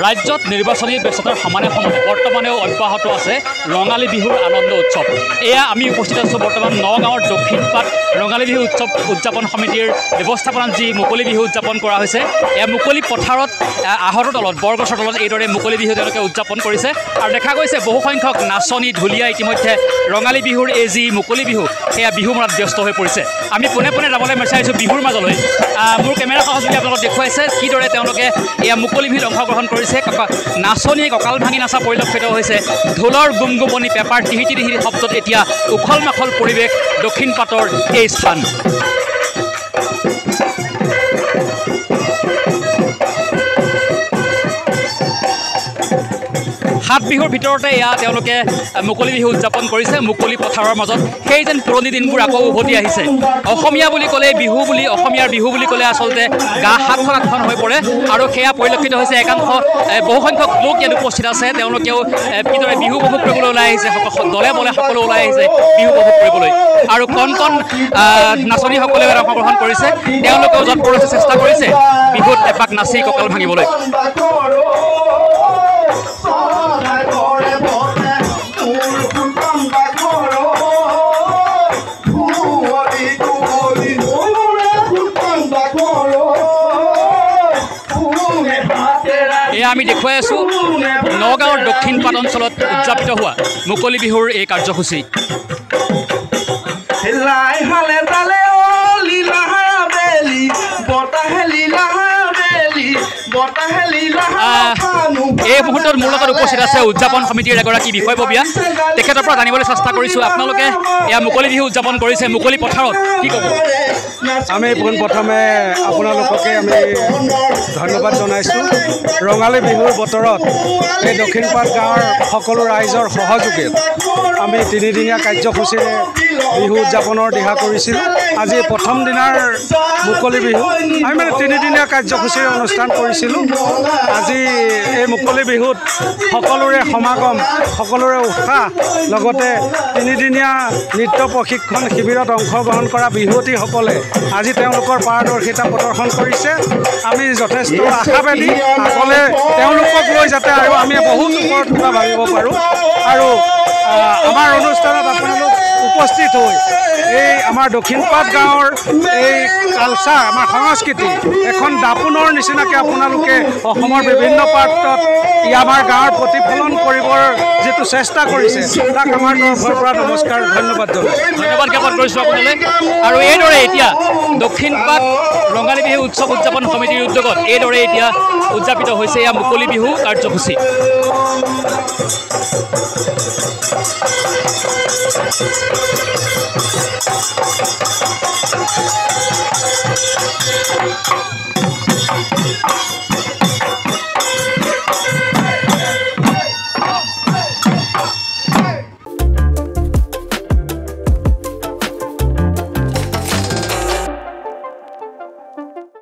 ৰাজ্যত নিৰ্বাচনী ব্যস্ততাৰ সমানে সমানে বৰ্তমানেও অব্যাহত আছে ৰঙালী বিহুৰ আনন্দ উৎসৱ। এয়া আমি উপস্থিত আছোঁ বৰ্তমান নগাঁৱৰ দক্ষিণপাট ৰঙালী বিহু উৎসৱ উদযাপন সমিতিৰ ব্যৱস্থাপনাত যি মুকলি বিহু উদযাপন কৰা হৈছে। এয়া মুকলি পথাৰত আহতৰ তলত বৰগছৰ তলত এইদৰে মুকলি বিহু তেওঁলোকে উদযাপন কৰিছে আৰু দেখা গৈছে বহুসংখ্যক নাচনী ঢুলীয়া ইতিমধ্যে ৰঙালী বিহুৰ এই যি মুকলি বিহু সেয়া বিহু মৰাত ব্যস্ত হৈ পৰিছে। আমি পোনে পোনে যাবলৈ বিচাৰিছোঁ বিহুৰ মাজলৈ। মোৰ কেমেৰা সহযোগী আপোনালোকক দেখুৱাইছে কিদৰে তেওঁলোকে এয়া মুকলি বিহুত অংশগ্ৰহণ কৰিছে। নাচনীয়ে কঁকাল ভাঙি নাচা পৰিলক্ষিত হৈছে। ঢোলৰ গুমগুমনি পেপাৰ টিহিটি টিহিটি শব্দত এতিয়া উখল মাখল পৰিৱেশ দক্ষিণপাটৰ এই স্থান। সাত বিহুৰ ভিতৰতে এয়া তেওঁলোকে মুকলি বিহু উদযাপন কৰিছে মুকলি পথাৰৰ মাজত। সেই যেন পুৰণি দিনবোৰ আকৌ উভতি আহিছে। অসমীয়া বুলি ক'লে বিহু বুলি অসমীয়াৰ বিহু বুলি ক'লে আচলতে গা হাতখন আঠখন হৈ পৰে আৰু সেয়া পৰিলক্ষিত হৈছে। একাংশ বহুসংখ্যক লোক ইয়াত উপস্থিত আছে। তেওঁলোকেও কিদৰে বিহু উপভোগ কৰিবলৈ ওলাই আহিছে। দলে বলে সকলো ওলাই আহিছে বিহু উপভোগ কৰিবলৈ আৰু কণ কণ নাচনীসকলেও অংশগ্ৰহণ কৰিছে। তেওঁলোকেও য'ত পৰিছে চেষ্টা কৰিছে বিহুত এপাক নাচি কঁকাল ভাঙিবলৈ। এয়া আমি দেখুৱাই আছোঁ নগাঁৱৰ দক্ষিণপাট অঞ্চলত উদযাপিত হোৱা মুকলি বিহুৰ এই কাৰ্যসূচী। এই মুহূৰ্তত মোৰ লগত উপস্থিত আছে উদযাপন সমিতিৰ এগৰাকী বিষয়ববীয়া। তেখেতৰ পৰা জানিবলৈ চেষ্টা কৰিছোঁ আপোনালোকে এয়া মুকলি বিহু উদযাপন কৰিছে মুকলি পথাৰত, কি ক'ব? আমি পোনপ্ৰথমে আপোনালোককে আমি ধন্যবাদ জনাইছোঁ। ৰঙালী বিহুৰ বতৰত এই দক্ষিণপাট গাঁৱৰ সকলো ৰাইজৰ সহযোগত আমি তিনিদিনীয়া কাৰ্যসূচীৰে বিহু উদযাপনৰ দিহা কৰিছিলোঁ। আজি প্ৰথম দিনাৰ মুকলি বিহু আমি মানে তিনিদিনীয়া কাৰ্যসূচীৰে অনুষ্ঠান কৰিছিলোঁ। আজি এই মুকলি বিহুত সকলোৰে সমাগম, সকলোৰে উৎসাহ, লগতে তিনিদিনীয়া নৃত্য প্ৰশিক্ষণ শিবিৰত অংশগ্ৰহণ কৰা বিহুৱতীসকলে আজি তেওঁলোকৰ পাৰদৰ্শিতা প্ৰদৰ্শন কৰিছে। আমি যথেষ্ট আশাবাদী আগলৈ তেওঁলোকক লৈ যাতে আৰু আমি বহুত ওপৰত কিবা ভাবিব পাৰোঁ। আৰু আমাৰ অনুষ্ঠানত আপোনালোক উপস্থিত হৈ এই আমাৰ দক্ষিণপাট গাঁৱৰ এই কালচাৰ, আমাৰ সংস্কৃতি এখন দাপোনৰ নিচিনাকৈ আপোনালোকে অসমৰ বিভিন্ন প্ৰান্তত আমাৰ গাঁৱৰ প্ৰতিফলন কৰিবৰ যিটো চেষ্টা কৰিছে তাক আমাৰ তৰফৰ পৰা নমস্কাৰ ধন্যবাদ জ্ঞাপন কৰিছোঁ আপোনালৈ। আৰু এইদৰে এতিয়া দক্ষিণপাট ৰঙালী বিহু উৎসৱ উদযাপন সমিতিৰ উদ্যোগত এইদৰে এতিয়া উদযাপিত হৈছে এয়া মুকলি বিহু কাৰ্যসূচী।